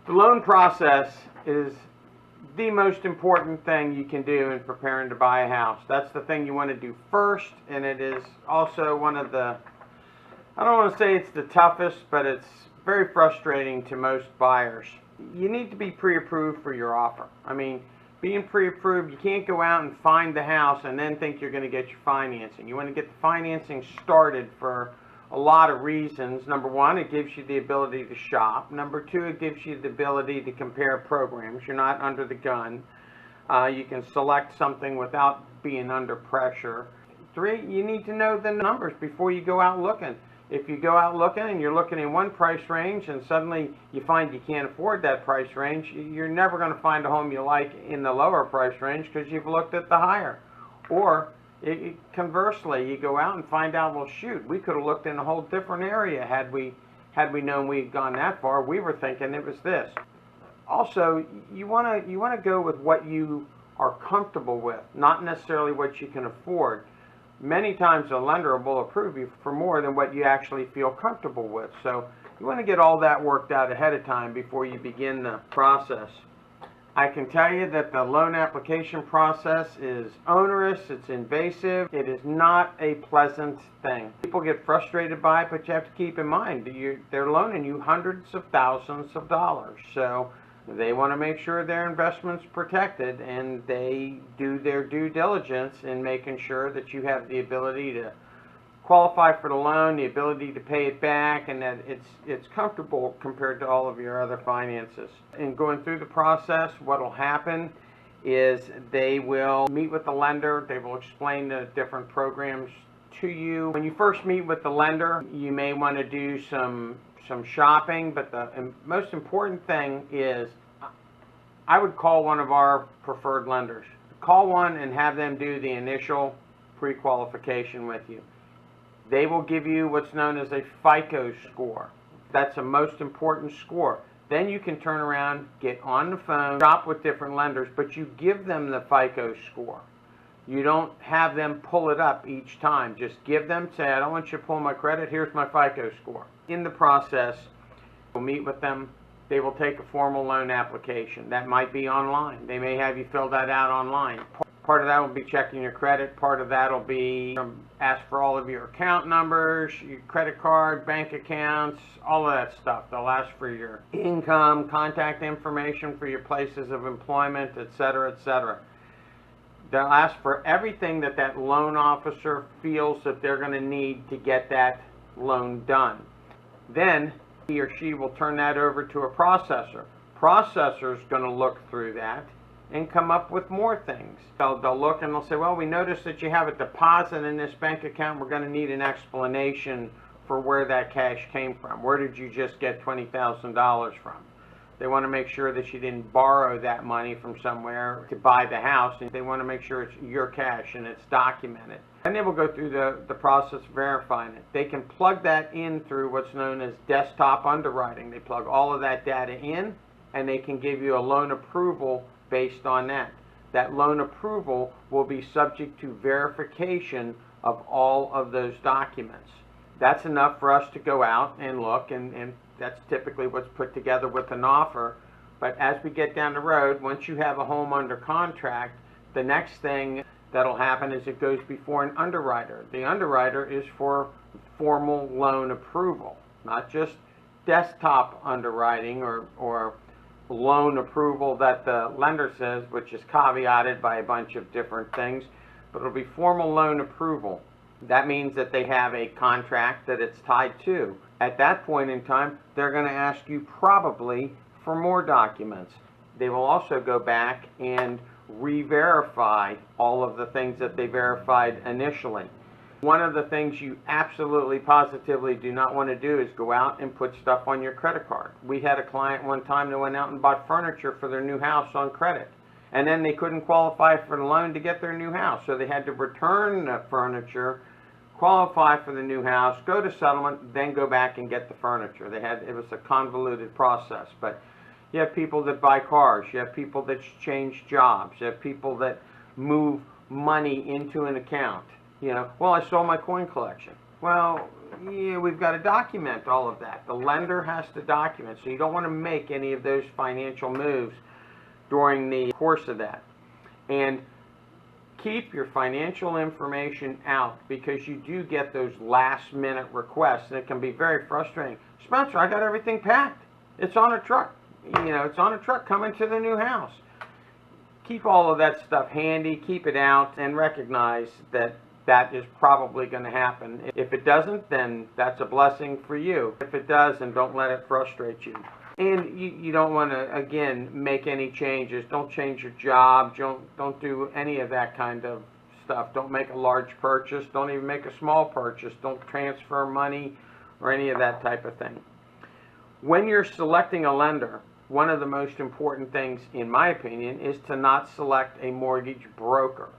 The loan process is the most important thing you can do in preparing to buy a house. That's the thing you want to do first, and it is also one of the, I don't want to say it's the toughest, but it's very frustrating to most buyers. You need to be pre-approved for your offer. I mean, being pre-approved, you can't go out and find the house and then think you're going to get your financing. You want to get the financing started for a lot of reasons. Number one, it gives you the ability to shop. Number two, it gives you the ability to compare programs. You're not under the gun. You can select something without being under pressure. Three, you need to know the numbers before you go out looking. If you go out looking and you're looking in one price range and suddenly you find you can't afford that price range, you're never going to find a home you like in the lower price range because you've looked at the higher. Or conversely, you go out and find out, well, shoot, we could have looked in a whole different area had we known we'd gone that far. We were thinking it was this. Also, you want to go with what you are comfortable with, not necessarily what you can afford. Many times a lender will approve you for more than what you actually feel comfortable with. So you want to get all that worked out ahead of time before you begin the process. I can tell you that the loan application process is onerous, it's invasive, it is not a pleasant thing. People get frustrated by it, but you have to keep in mind they're loaning you hundreds of thousands of dollars. So they want to make sure their investment's protected, and they do their due diligence in making sure that you have the ability to qualify for the loan, the ability to pay it back, and that it's comfortable compared to all of your other finances. In going through the process, what will happen is they will meet with the lender. They will explain the different programs to you. When you first meet with the lender, you may want to do some shopping, but the most important thing is I would call one of our preferred lenders. Call one and have them do the initial pre-qualification with you. They will give you what's known as a FICO score. That's a most important score. Then you can turn around, get on the phone, shop with different lenders, but you give them the FICO score. You don't have them pull it up each time. Just give them, say, I don't want you to pull my credit, here's my FICO score. In the process, you'll meet with them. They will take a formal loan application. That might be online. They may have you fill that out online. Part of that will be checking your credit. Part of that will be ask for all of your account numbers, your credit card, bank accounts, all of that stuff. They'll ask for your income, contact information for your places of employment, etc., etc. They'll ask for everything that loan officer feels that they're going to need to get that loan done. Then he or she will turn that over to a processor. Processor's going to look through that and come up with more things. They'll look and they'll say, well, we noticed that you have a deposit in this bank account. We're going to need an explanation for where that cash came from. Where did you just get $20,000 from? They want to make sure that you didn't borrow that money from somewhere to buy the house. And they want to make sure it's your cash and it's documented. And they will go through the process of verifying it. They can plug that in through what's known as desktop underwriting. They plug all of that data in, and they can give you a loan approval based on that. That loan approval will be subject to verification of all of those documents. That's enough for us to go out and look, and that's typically what's put together with an offer. But as we get down the road, once you have a home under contract, the next thing that'll happen is it goes before an underwriter. The underwriter is for formal loan approval, not just desktop underwriting or loan approval that the lender says, which is caveated by a bunch of different things, but it'll be formal loan approval. That means that they have a contract that it's tied to. At that point in time, they're going to ask you probably for more documents. They will also go back and re-verify all of the things that they verified initially. One of the things you absolutely positively do not want to do is go out and put stuff on your credit card. We had a client one time that went out and bought furniture for their new house on credit. And then they couldn't qualify for the loan to get their new house. So they had to return the furniture, qualify for the new house, go to settlement, then go back and get the furniture. It was a convoluted process. But you have people that buy cars. You have people that change jobs. You have people that move money into an account. Well, I sold my coin collection. Well, we've got to document all of that. The lender has to document, so you don't want to make any of those financial moves during the course of that. And keep your financial information out, because you do get those last minute requests, and it can be very frustrating. Spencer, I got everything packed. It's on a truck. It's on a truck coming to the new house. Keep all of that stuff handy, keep it out, and recognize that that is probably going to happen. If it doesn't, then that's a blessing for you. If it does, then don't let it frustrate you. And you don't want to, again, make any changes. Don't change your job. Don't do any of that kind of stuff. Don't make a large purchase. Don't even make a small purchase. Don't transfer money or any of that type of thing. When you're selecting a lender, one of the most important things, in my opinion, is to not select a mortgage broker.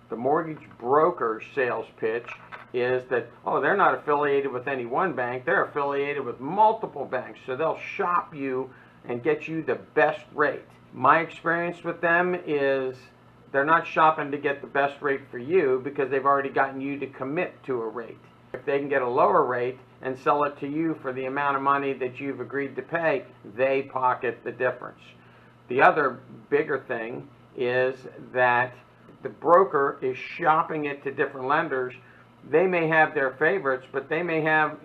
The mortgage broker sales pitch is that, oh, they're not affiliated with any one bank, they're affiliated with multiple banks, so they'll shop you and get you the best rate. My experience with them is they're not shopping to get the best rate for you, because they've already gotten you to commit to a rate. If they can get a lower rate and sell it to you for the amount of money that you've agreed to pay, they pocket the difference. The other bigger thing is that the broker is shopping it to different lenders. They may have their favorites, but they may have,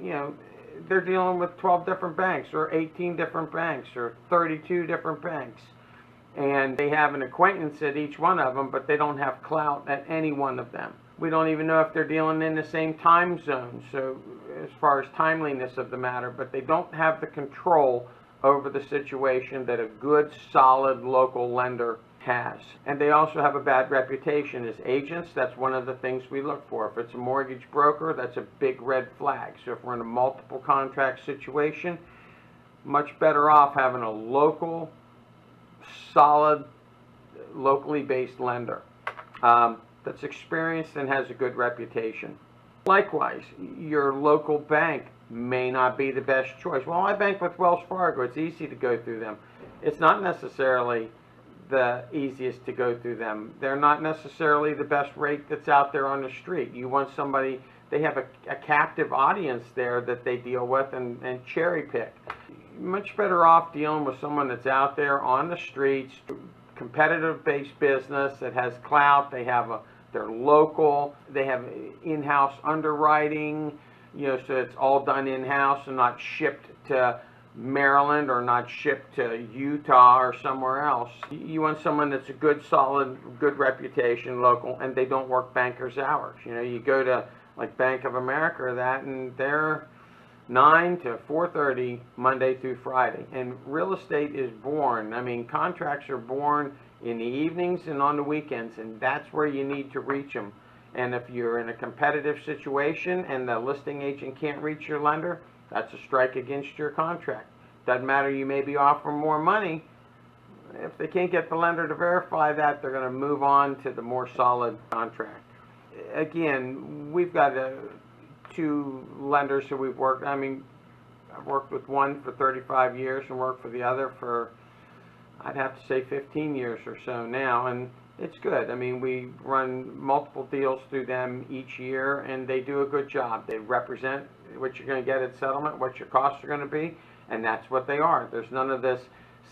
they're dealing with 12 different banks or 18 different banks or 32 different banks. And they have an acquaintance at each one of them, but they don't have clout at any one of them. We don't even know if they're dealing in the same time zone, so as far as timeliness of the matter, but they don't have the control over the situation that a good, solid local lender has. And they also have a bad reputation as agents. That's one of the things we look for. If it's a mortgage broker, that's a big red flag. So if we're in a multiple contract situation, much better off having a local, solid, locally based lender that's experienced and has a good reputation. Likewise, your local bank may not be the best choice. Well, I bank with Wells Fargo. It's easy to go through them. It's not necessarily the easiest to go through them. They're not necessarily the best rate that's out there on the street. You want somebody, they have a captive audience there that they deal with and cherry pick. Much better off dealing with someone that's out there on the streets, competitive based business that has clout. They're local, they have in-house underwriting, so it's all done in-house and not shipped to Maryland or not shipped to Utah or somewhere else. You want someone that's a good, solid, good reputation, local, and they don't work bankers' hours. You go to like Bank of America or that, and they're 9 to 4:30 Monday through Friday. And real estate is born. Contracts are born in the evenings and on the weekends, and that's where you need to reach them. And if you're in a competitive situation and the listing agent can't reach your lender, that's a strike against your contract. Doesn't matter, you may be offering more money. If they can't get the lender to verify that, they're going to move on to the more solid contract. Again, we've got two lenders who we've worked. I've worked with one for 35 years and worked for the other for, I'd have to say, 15 years or so now, and it's good. We run multiple deals through them each year, and they do a good job. They represent what you're going to get at settlement, what your costs are going to be, and that's what they are. There's none of this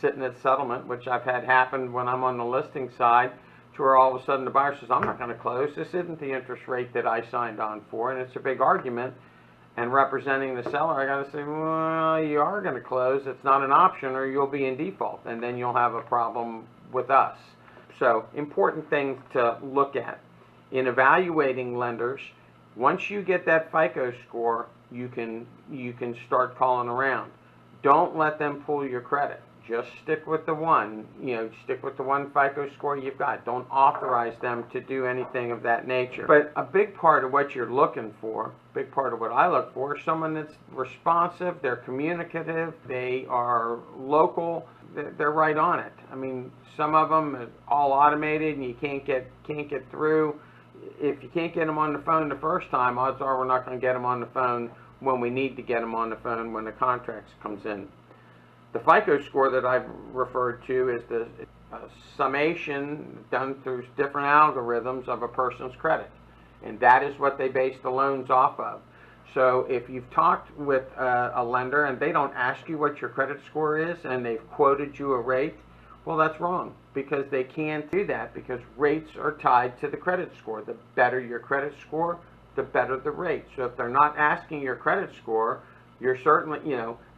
sitting at settlement, which I've had happen when I'm on the listing side, to where all of a sudden the buyer says, I'm not going to close. This isn't the interest rate that I signed on for, and it's a big argument. And representing the seller, I got to say, well, you are going to close. It's not an option, or you'll be in default, and then you'll have a problem with us. So, important things to look at. In evaluating lenders, once you get that FICO score, you can start calling around. Don't let them pull your credit. Just stick with the one. Stick with the one FICO score you've got. Don't authorize them to do anything of that nature. But a big part of what you're looking for, big part of what I look for, is someone that's responsive, they're communicative, they are local, they're right on it. Some of them are all automated and you can't get through. If you can't get them on the phone the first time, odds are we're not going to get them on the phone when we need to get them on the phone when the contract comes in. The FICO score that I've referred to is the summation done through different algorithms of a person's credit. And that is what they base the loans off of. So if you've talked with a lender and they don't ask you what your credit score is and they've quoted you a rate, well, that's wrong, because they can't do that, because rates are tied to the credit score. The better your credit score, the better the rate. So if they're not asking your credit score, you're certainly,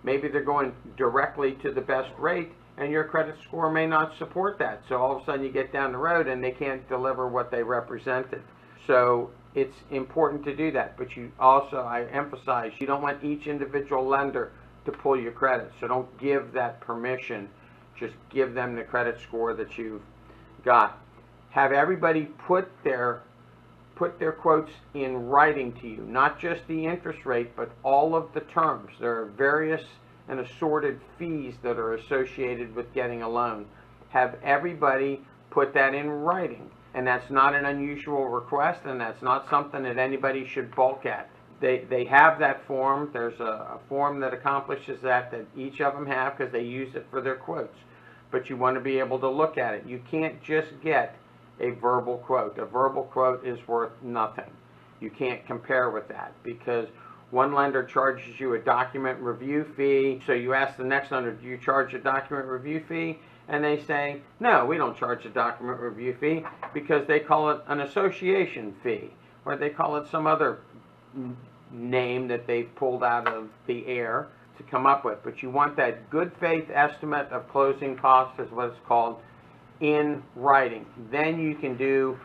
maybe they're going directly to the best rate, and your credit score may not support that. So all of a sudden you get down the road and they can't deliver what they represented. So it's important to do that. But you also, I emphasize, you don't want each individual lender to pull your credit. So don't give that permission. Just give them the credit score that you've got. Have everybody put their quotes in writing to you, not just the interest rate, but all of the terms. There are various and assorted fees that are associated with getting a loan. Have everybody put that in writing. And that's not an unusual request, and that's not something that anybody should balk at. They have that form. There's a form that accomplishes that each of them have, because they use it for their quotes. But you want to be able to look at it. You can't just get a verbal quote. A verbal quote is worth nothing. You can't compare with that, because one lender charges you a document review fee. So you ask the next lender, do you charge a document review fee? And they say, no, we don't charge a document review fee, because they call it an association fee, or they call it some other name that they've pulled out of the air to come up with. But you want that good faith estimate of closing costs, is what it's called, in writing. Then you can do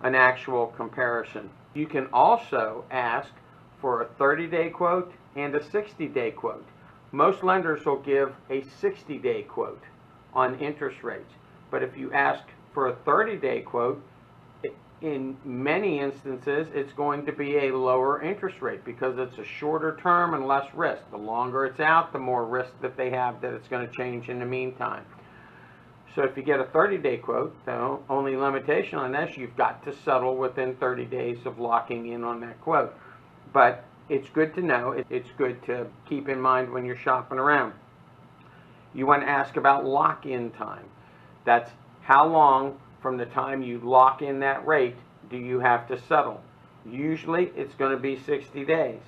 an actual comparison. You can also ask for a 30-day quote and a 60-day quote. Most lenders will give a 60-day quote on interest rates. But if you ask for a 30-day quote, in many instances, it's going to be a lower interest rate, because it's a shorter term and less risk. The longer it's out, the more risk that they have that it's going to change in the meantime. So if you get a 30-day quote, the only limitation on this, you've got to settle within 30 days of locking in on that quote. But it's good to know. It's good to keep in mind when you're shopping around. You want to ask about lock-in time. That's how long from the time you lock in that rate do you have to settle. Usually it's going to be 60 days.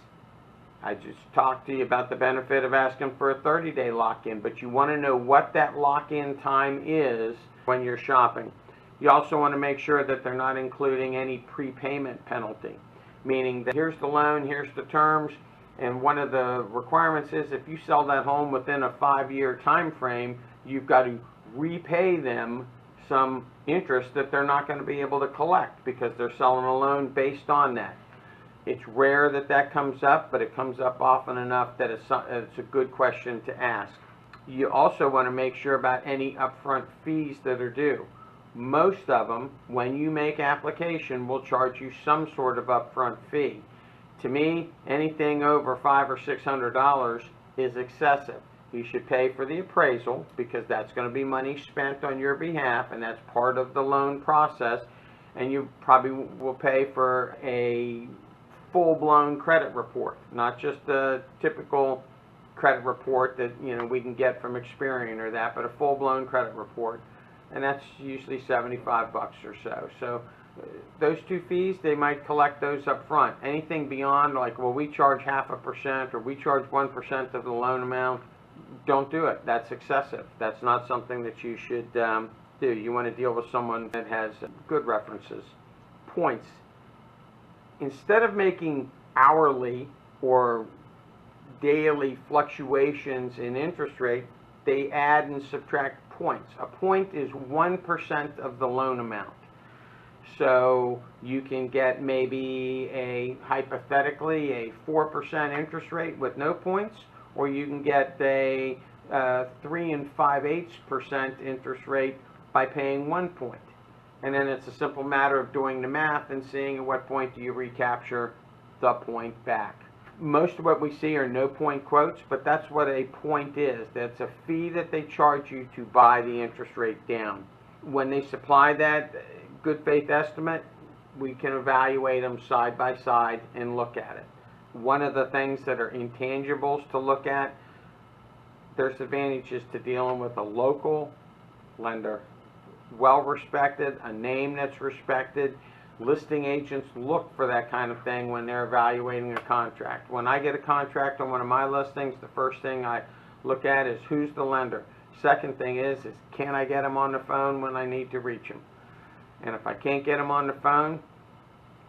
I just talked to you about the benefit of asking for a 30-day lock-in, but you want to know what that lock-in time is when you're shopping. You also want to make sure that they're not including any prepayment penalty, meaning that here's the loan, here's the terms, and one of the requirements is if you sell that home within a 5-year time frame, you've got to repay them some interest that they're not going to be able to collect, because they're selling a loan based on that. It's rare that that comes up, but it comes up often enough that it's a good question to ask. You also want to make sure about any upfront fees that are due. Most of them, when you make application, will charge you some sort of upfront fee. To me, anything over $500 or $600 is excessive. You should pay for the appraisal, because that's going to be money spent on your behalf, and that's part of the loan process. And you probably will pay for a full-blown credit report, not just the typical credit report that we can get from Experian or that, but a full-blown credit report, and that's usually $75 or so. So those two fees, they might collect those up front. Anything beyond, like, well, we charge 0.5% or we charge 1% of the loan amount, don't do it. That's excessive. That's not something that you should do. You want to deal with someone that has good references. Points. Instead of making hourly or daily fluctuations in interest rate, they add and subtract points. A point is 1% of the loan amount. So you can get maybe hypothetically a 4% interest rate with no points, or you can get a 3 5/8% interest rate by paying 1 point. And then it's a simple matter of doing the math and seeing at what point do you recapture the point back. Most of what we see are no point quotes, but that's what a point is. That's a fee that they charge you to buy the interest rate down. When they supply that good faith estimate, we can evaluate them side by side and look at it. One of the things that are intangibles to look at, there's advantages to dealing with a local lender, well respected, a name that's respected. Listing agents look for that kind of thing when they're evaluating a contract. When I get a contract on one of my listings, the first thing I look at is who's the lender. Second thing is can I get them on the phone when I need to reach them? And if I can't get them on the phone,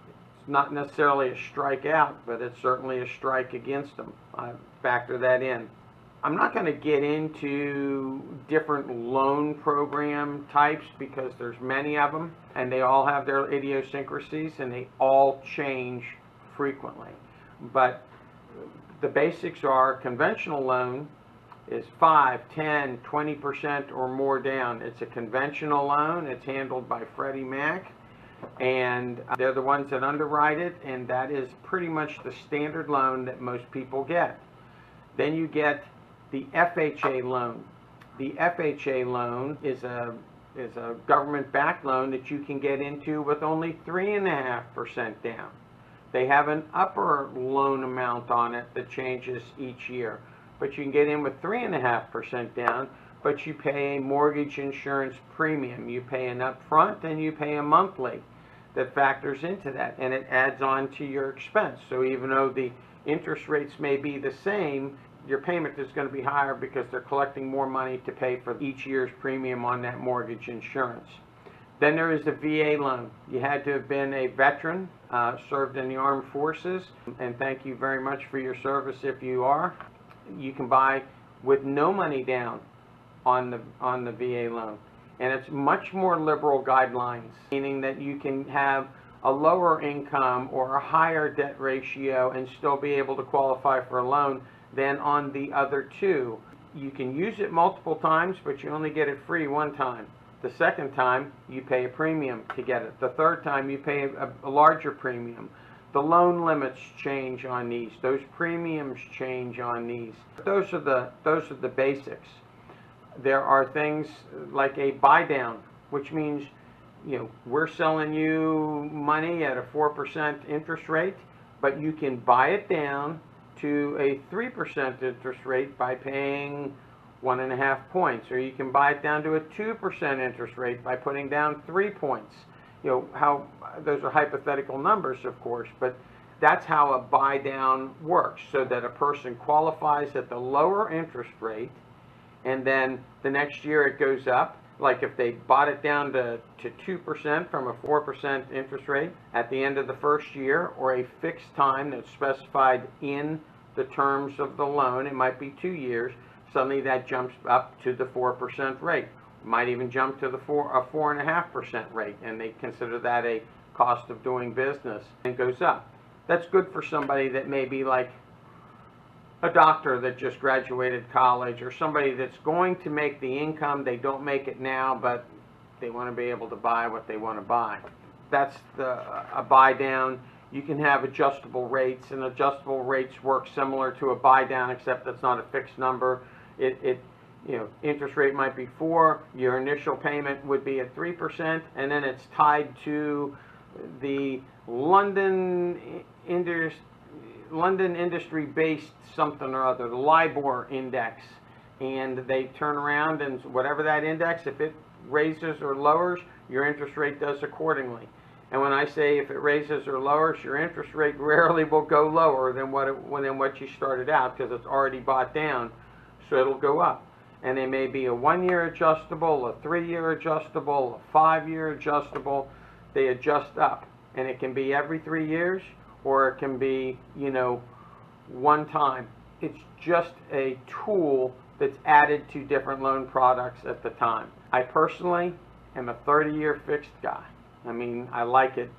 it's not necessarily a strikeout, but it's certainly a strike against them. I factor that in. I'm not going to get into different loan program types because there's many of them and they all have their idiosyncrasies and they all change frequently. But the basics are conventional loan is 5, 10, 20% or more down. It's a conventional loan. It's handled by Freddie Mac, and they're the ones that underwrite it, and that is pretty much the standard loan that most people get. Then you get the FHA loan. The FHA loan is a government-backed loan that you can get into with only 3.5% down. They have an upper loan amount on it that changes each year, but you can get in with 3.5% down, but you pay a mortgage insurance premium. You pay an upfront and you pay a monthly that factors into that, and it adds on to your expense. So even though the interest rates may be the same, your payment is going to be higher because they're collecting more money to pay for each year's premium on that mortgage insurance. Then there is the VA loan. You had to have been a veteran, served in the armed forces, and thank you very much for your service if you are. You can buy with no money down on the VA loan, and it's much more liberal guidelines, meaning that you can have a lower income or a higher debt ratio and still be able to qualify for a loan than on the other two. You can use it multiple times, but you only get it free one time. The second time, you pay a premium to get it. The third time, you pay a larger premium. The loan limits change on these. Those premiums change on these. Those are the basics. There are things like a buy down, which means, we're selling you money at a 4% interest rate, but you can buy it down to a 3% interest rate by paying 1.5 points, or you can buy it down to a 2% interest rate by putting down 3 points. How those are hypothetical numbers, of course, but that's how a buy down works, so that a person qualifies at the lower interest rate, and then the next year it goes up. Like if they bought it down to 2% from a 4% interest rate at the end of the first year, or a fixed time that's specified in the terms of the loan, it might be 2 years, suddenly that jumps up to the 4% rate. Might even jump to a 4.5% rate, and they consider that a cost of doing business, and goes up. That's good for somebody that may be like a doctor that just graduated college, or somebody that's going to make the income. They don't make it now, but they want to be able to buy what they want to buy. That's a buy down. You can have adjustable rates, and adjustable rates work similar to a buy down, except that's not a fixed number. Interest rate might be 4, your initial payment would be at 3%, and then it's tied to the London industry-based something or other, the LIBOR index, and they turn around and whatever that index, if it raises or lowers, your interest rate does accordingly. And when I say if it raises or lowers, your interest rate rarely will go lower than what you started out, because it's already bought down, so it'll go up. And they may be a 1-year adjustable, a 3-year adjustable, a 5-year adjustable. They adjust up, and it can be every 3 years, or it can be, one time. It's just a tool that's added to different loan products at the time. I personally am a 30-year fixed guy. I mean, I like it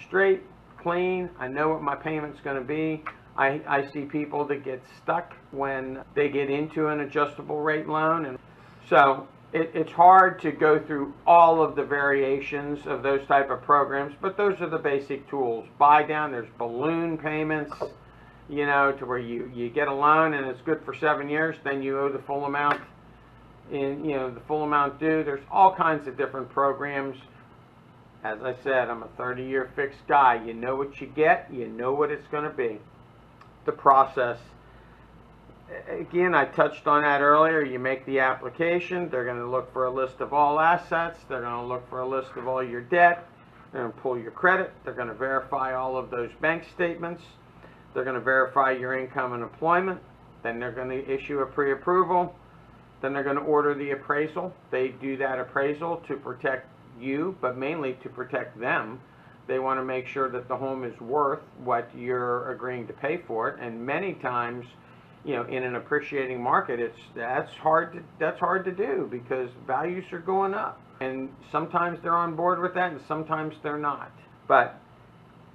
straight, clean. I know what my payment's going to be. I see people that get stuck when they get into an adjustable rate loan, and so it's hard to go through all of the variations of those type of programs, but those are the basic tools. Buy down, there's balloon payments, to where you get a loan and it's good for 7 years, then you owe the full amount the full amount due. There's all kinds of different programs. As I said, I'm a 30-year fixed guy. You know what you get, you know what it's going to be. The process, again, I touched on that earlier. You make the application. They're going to look for a list of all assets. They're going to look for a list of all your debt. They're going to pull your credit. They're going to verify all of those bank statements. They're going to verify your income and employment. Then they're going to issue a pre-approval. Then they're going to order the appraisal. They do that appraisal to protect you, but mainly to protect them. They want to make sure that the home is worth what you're agreeing to pay for it. And many times, you know, in an appreciating market, that's hard to do because values are going up. And sometimes they're on board with that, and sometimes they're not. But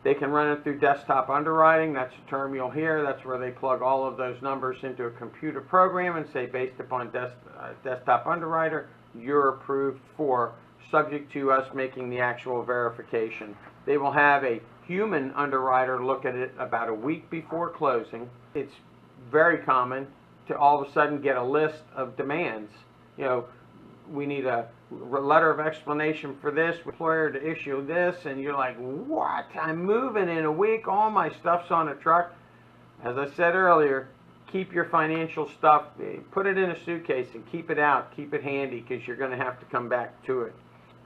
they can run it through desktop underwriting. That's a term you'll hear. That's where they plug all of those numbers into a computer program and say, based upon desktop underwriter, you're approved for, subject to us making the actual verification. They will have a human underwriter look at it about a week before closing. It's very common to all of a sudden get a list of demands. You know, we need a letter of explanation for this, employer to issue this, and you're like, what? I'm moving in a week, all my stuff's on a truck. As I said earlier, keep your financial stuff, put it in a suitcase and keep it out, keep it handy, because you're going to have to come back to it.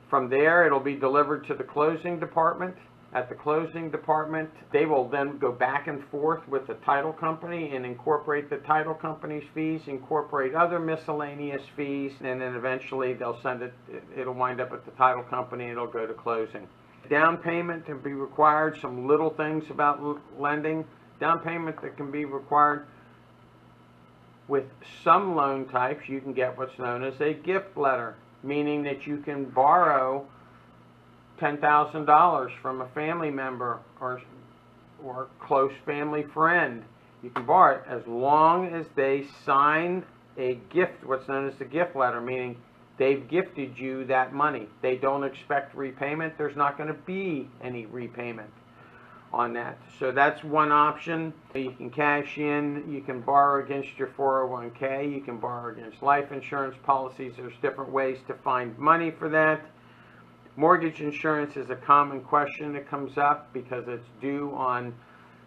From there, it'll be delivered to the closing department. At the closing department, they will then go back and forth with the title company and incorporate the title company's fees, incorporate other miscellaneous fees, and then eventually they'll send it, it'll wind up at the title company and it'll go to closing. Down payment can be required, some little things about lending. Down payment that can be required with some loan types, you can get what's known as a gift letter, meaning that you can borrow $10,000 from a family member or close family friend. You can borrow it as long as they sign a gift, what's known as the gift letter, meaning they've gifted you that money. They don't expect repayment. There's not going to be any repayment on that. So that's one option. You can cash in, you can borrow against your 401k, you can borrow against life insurance policies. There's different ways to find money for that. Mortgage insurance is a common question that comes up because it's due on,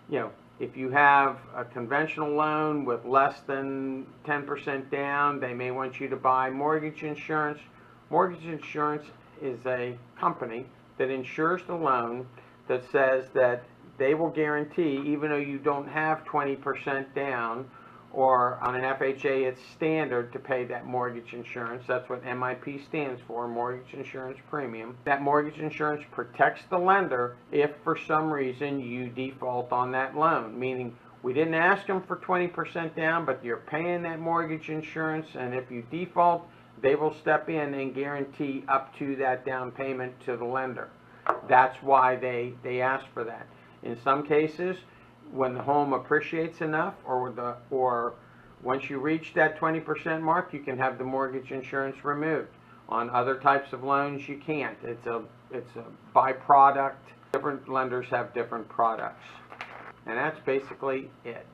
you know, if you have a conventional loan with less than 10% down, they may want you to buy mortgage insurance. Mortgage insurance is a company that insures the loan that says that they will guarantee, even though you don't have 20% down, or on an FHA it's standard to pay that mortgage insurance. That's what MIP stands for, mortgage insurance premium. That mortgage insurance protects the lender if for some reason you default on that loan, meaning we didn't ask them for 20% down, but you're paying that mortgage insurance, and if you default, they will step in and guarantee up to that down payment to the lender. That's why they ask for that. In some cases, when the home appreciates enough, or once you reach that 20% mark, you can have the mortgage insurance removed. On other types of loans, you can't. It's a byproduct. Different lenders have different products. And that's basically it.